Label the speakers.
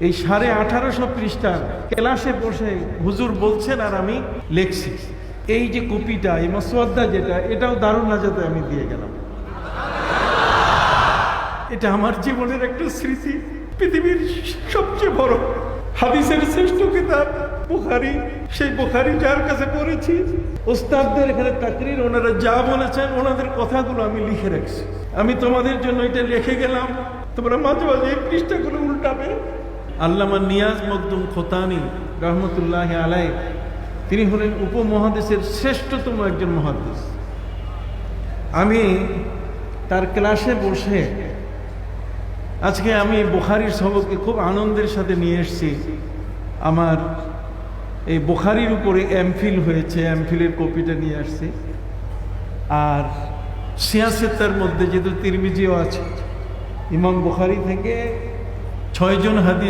Speaker 1: এই 1850 পৃষ্ঠার ক্লাসে বসে হুজুর বলছেন আর আমি লেখছি। এই যে কপিটা, এই মাসওয়াদা যেটা, এটাও দারুন নাজাতে আমি দিয়ে গেলাম। এটা আমার জীবনের একটা স্মৃতি। পৃথিবীর সবচেয়ে বড় হাদিসের শ্রেষ্ঠ কিতাব বুখারী, সেই বুখারী যার কাছে পড়েছি, ওস্তাদদের এখানে তাকরীর, ওনারা যা বলেছেন ওনাদের কথাগুলো আমি লিখে রাখছি। আমি তোমাদের জন্য এটা লিখে গেলাম, তোমরা মাঝে মাঝে এই পৃষ্ঠাগুলো উল্টাবে। আল্লামা নিয়াজ মখদুম খোতানি রহমতুল্লাহ আলাইহি, তিনি হলেন উপমহাদেশের শ্রেষ্ঠতম একজন মুহাদ্দিস। আমি তার ক্লাসে বসে আজকে আমি বুখারীর সবককে খুব আনন্দের সাথে নিয়ে এসেছি। আমার এই বুখারীর উপরে এমফিল হয়েছে, এমফিলের কপিটা নিয়ে আসছি। আর সিয়াসেতার মধ্যে যেহেতু তিরমিজিও আছে, ইমাম বুখারী থেকে 6 জন হাদিস